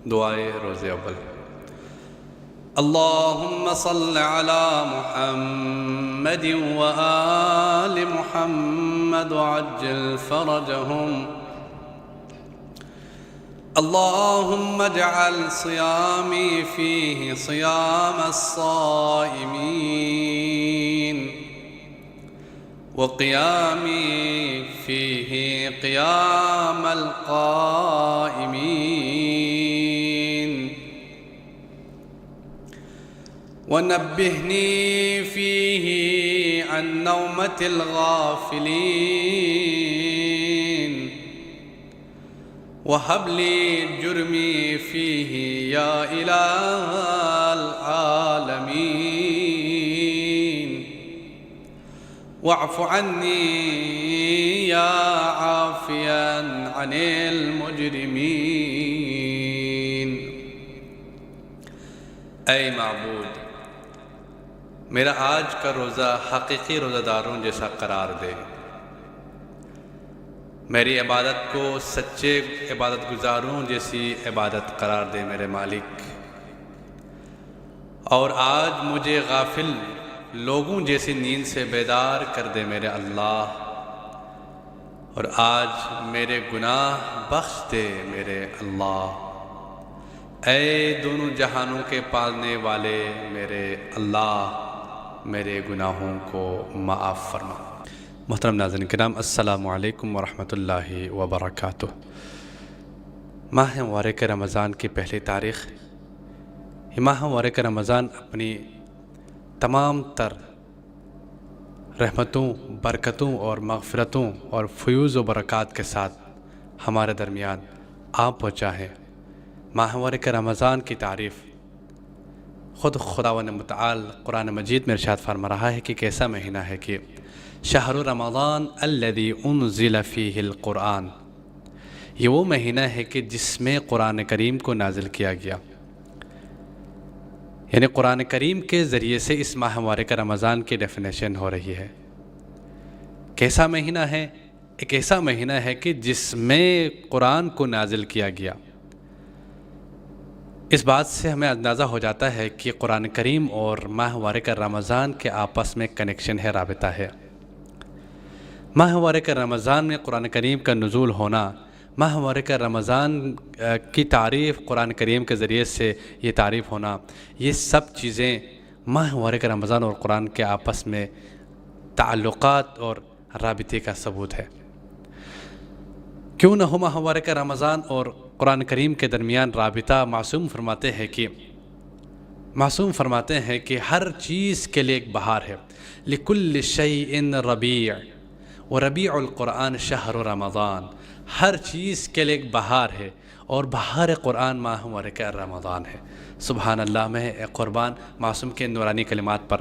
دعائے روز اول۔ اللہم صل علی محمد وآل محمد وعجل فرجہم۔ اللہم اجعل صیامی فیہ صیام الصائمین وقیامی فیہ قیام القائمین ونبہنی فیہ عن نومة الغافلین وہب لی جرمی فیہ یا الہ العالمین واعف عنی یا عافیا عن المجرمین۔ اے معبود، میرا آج کا روزہ حقیقی روزہ داروں جیسا قرار دے، میری عبادت کو سچے عبادت گزاروں جیسی عبادت قرار دے میرے مالک، اور آج مجھے غافل لوگوں جیسی نیند سے بیدار کر دے میرے اللہ، اور آج میرے گناہ بخش دے میرے اللہ۔ اے دونوں جہانوں کے پالنے والے میرے اللہ، میرے گناہوں کو معاف فرما۔ محترم ناظرین کرام، السلام علیکم ورحمۃ اللہ وبرکاتہ۔ ماہ مبارک رمضان کی پہلی تاریخ۔ یہ ماہ مبارک رمضان اپنی تمام تر رحمتوں، برکتوں اور مغفرتوں اور فیوز و برکات کے ساتھ ہمارے درمیان آ پہنچا ہے۔ ماہ مبارک رمضان کی تعریف خود خداوند متعال قرآن مجید میں ارشاد فرما رہا ہے کہ کیسا مہینہ ہے کہ شہر رمضان الذی انزل فیہ القرآن، یہ وہ مہینہ ہے کہ جس میں قرآن کریم کو نازل کیا گیا، یعنی قرآن کریم کے ذریعے سے اس ماہ مبارک رمضان کی ڈیفینیشن ہو رہی ہے۔ کیسا مہینہ ہے؟ ایک ایسا مہینہ ہے کہ جس میں قرآن کو نازل کیا گیا۔ اس بات سے ہمیں اندازہ ہو جاتا ہے کہ قرآن کریم اور ماہ مبارک رمضان کے آپس میں کنیکشن ہے، رابطہ ہے۔ ماہ مبارک رمضان میں قرآن کریم کا نزول ہونا، ماہ مبارک رمضان کی تعریف قرآن کریم کے ذریعے سے یہ تعریف ہونا، یہ سب چیزیں ماہ مبارک رمضان اور قرآن کے آپس میں تعلقات اور رابطے کا ثبوت ہے۔ کیوں نہ ہو ماہ مبارک رمضان اور قرآن کریم کے درمیان رابطہ، معصوم فرماتے ہیں کہ ہر چیز کے لیے ایک بہار ہے۔ لِكُلِّ شَيْءٍ رَبِيعٍ وَرَبِيعُ الْقُرْآنِ شَهْرُ رمضان، ہر چیز کے لیے ایک بہار ہے، اور بہار قرآن ماہ مبارک رمضان ہے۔ سبحان اللہ، میں قربان معصوم کے نورانی کلمات پر۔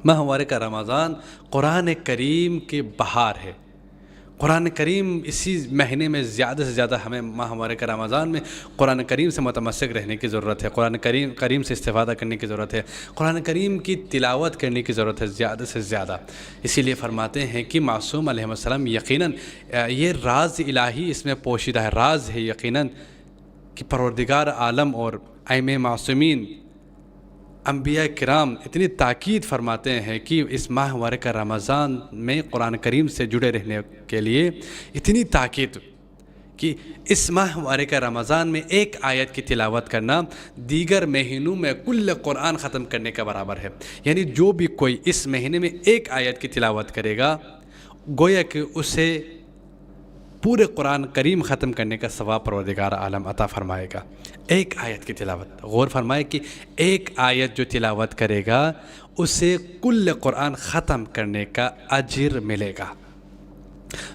ماہ مبارک رمضان قرآن کریم کی بہار ہے۔ قرآن کریم اسی مہینے میں زیادہ سے زیادہ ہمیں ماہ مبارک رمضان میں قرآن کریم سے متمسک رہنے کی ضرورت ہے، قرآن کریم سے استفادہ کرنے کی ضرورت ہے، قرآن کریم کی تلاوت کرنے کی ضرورت ہے زیادہ سے زیادہ۔ اسی لیے فرماتے ہیں کہ معصوم علیہ السلام یقیناً یہ راز الہی اس میں پوشیدہ ہے، راز ہے یقیناً کہ پروردگار عالم اور ائمہ معصومین انبیاء کرام اتنی تاکید فرماتے ہیں کہ اس ماہ مبارک رمضان میں قرآن کریم سے جڑے رہنے کے لیے اتنی تاکید کہ اس ماہ مبارک رمضان میں ایک آیت کی تلاوت کرنا دیگر مہینوں میں کل قرآن ختم کرنے کا برابر ہے۔ یعنی جو بھی کوئی اس مہینے میں ایک آیت کی تلاوت کرے گا، گویا کہ اسے پورے قرآن کریم ختم کرنے کا ثواب پروردگار عالم عطا فرمائے گا۔ ایک آیت کی تلاوت، غور فرمائے کہ ایک آیت جو تلاوت کرے گا اسے کل قرآن ختم کرنے کا اجر ملے گا۔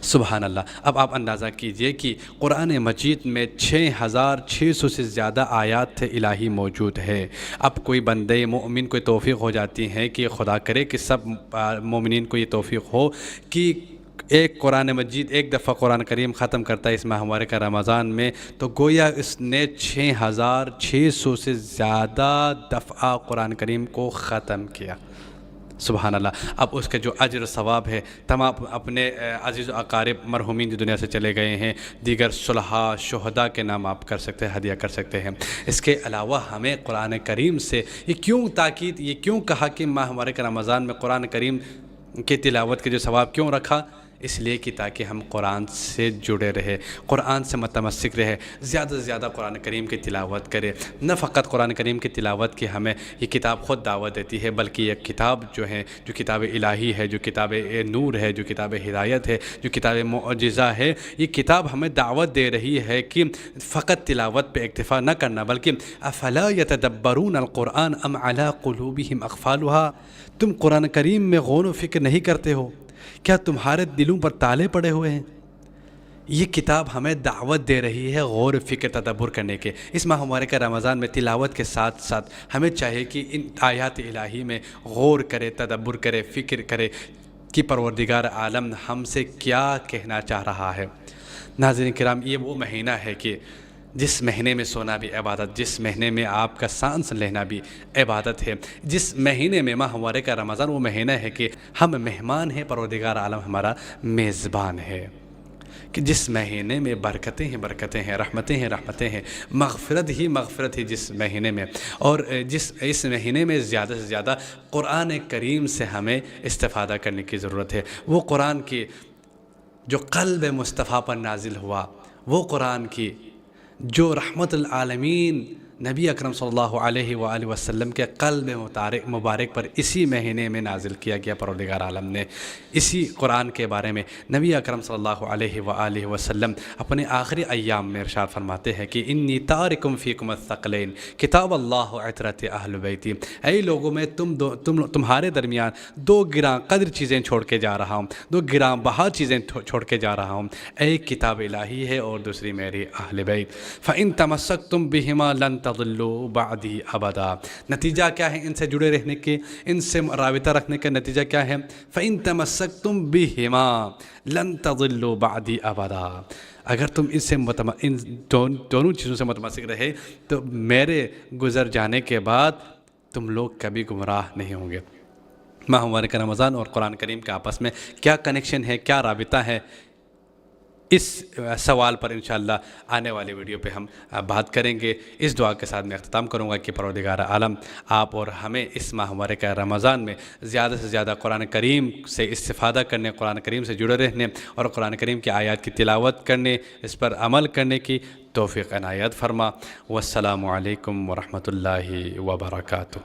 سبحان اللہ۔ اب آپ اندازہ کیجئے کہ قرآن مجید میں 6600 سے زیادہ آیات الہی موجود ہے۔ اب کوئی بندے مومن کو توفیق ہو جاتی ہے کہ خدا کرے کہ سب مومنین کو یہ توفیق ہو کہ ایک قرآن مجید ایک دفعہ قرآن کریم ختم کرتا ہے اس ماہ مبارک رمضان میں، تو گویا اس نے 6600 سے زیادہ دفعہ قرآن کریم کو ختم کیا۔ سبحان اللہ۔ اب اس کا جو اجر و ثواب ہے، تمام اپنے عزیز و اقارب مرحومین جو دنیا سے چلے گئے ہیں، دیگر صلحاء شہداء کے نام آپ کر سکتے ہیں، ہدیہ کر سکتے ہیں۔ اس کے علاوہ ہمیں قرآن کریم سے یہ کیوں تاکید، یہ کیوں کہا کہ ماہ مبارک رمضان میں قرآن کریم کی تلاوت کے جو ثواب کیوں رکھا؟ اس لیے کہ تاکہ ہم قرآن سے جڑے رہے، قرآن سے متمسک رہے، زیادہ سے زیادہ قرآن کریم کی تلاوت کرے۔ نہ فقط قرآن کریم کی تلاوت کی ہمیں یہ کتاب خود دعوت دیتی ہے، بلکہ یہ کتاب جو ہے، جو کتاب الہی ہے، جو کتاب نور ہے، جو کتاب ہدایت ہے، جو کتاب معجزہ ہے، یہ کتاب ہمیں دعوت دے رہی ہے کہ فقط تلاوت پہ اکتفا نہ کرنا، بلکہ افلا یتدبرون القرآن ام علی قلوبہم اقفالها، تم قرآن کریم میں غور و فکر نہیں کرتے ہو؟ کیا تمہارے دلوں پر تالے پڑے ہوئے ہیں؟ یہ کتاب ہمیں دعوت دے رہی ہے غور و فکر تدبر کرنے کے۔ اس ماہ مبارک رمضان میں تلاوت کے ساتھ ساتھ ہمیں چاہیے کہ ان آیات الہی میں غور کرے، تدبر کرے، فکر کرے کہ پروردگار عالم ہم سے کیا کہنا چاہ رہا ہے۔ ناظرین کرام، یہ وہ مہینہ ہے کہ جس مہینے میں سونا بھی عبادت، جس مہینے میں آپ کا سانس لینا بھی عبادت ہے، جس مہینے میں ماہ مبارک رمضان وہ مہینہ ہے کہ ہم مہمان ہیں، پروردگار عالم ہمارا میزبان ہے، کہ جس مہینے میں برکتیں ہیں، برکتیں ہیں، رحمتیں ہیں، رحمتیں ہیں، مغفرت ہی مغفرت ہے جس مہینے میں، اور اس مہینے میں زیادہ سے زیادہ قرآن کریم سے ہمیں استفادہ کرنے کی ضرورت ہے۔ وہ قرآن کی جو قلب مصطفیٰ پر نازل ہوا، وہ قرآن کی جو رحمت العالمین نبی اکرم صلی اللہ علیہ وآلہ وسلم کے قلب مبارک پر اسی مہینے میں نازل کیا گیا، پروردگار عالم نے اسی قرآن کے بارے میں نبی اکرم صلی اللہ علیہ وآلہ وسلم اپنے آخری ایام میں ارشاد فرماتے ہیں کہ انی تارکم فیکم الثقلین کتاب اللہ عطرت اہل بیتی، اے لوگوں میں تمہارے درمیان دو گراں قدر چیزیں چھوڑ کے جا رہا ہوں، دو گراں بہا چیزیں چھوڑ کے جا رہا ہوں، ایک کتاب الہی ہے اور دوسری میری اہل بیت، فَإِن تَمَسَّكْتُمْ بِهِمَا لَن تضلوا بعدی ابدا۔ نتیجہ کیا ہے ان سے جڑے رہنے کے، ان سے رابطہ رکھنے کا نتیجہ کیا ہے؟ فَإِن تَمَسَّكْتُمْ بِهِمَا لَن تضلوا بعدی ابدا، اگر تم ان دونوں چیزوں سے متمسک رہے تو میرے گزر جانے کے بعد تم لوگ کبھی گمراہ نہیں ہوں گے۔ ماہ مبارک رمضان اور قرآن کریم کے آپس میں کیا کنیکشن ہے، کیا رابطہ ہے، اس سوال پر انشاءاللہ آنے والی ویڈیو پہ ہم بات کریں گے۔ اس دعا کے ساتھ میں اختتام کروں گا کہ پروردگار عالم آپ اور ہمیں اس ماہ مبارک رمضان میں زیادہ سے زیادہ قرآن کریم سے استفادہ کرنے، قرآن کریم سے جڑے رہنے اور قرآن کریم کی آیات کی تلاوت کرنے، اس پر عمل کرنے کی توفیق عنایت فرما۔ والسلام علیکم ورحمۃ اللہ وبرکاتہ۔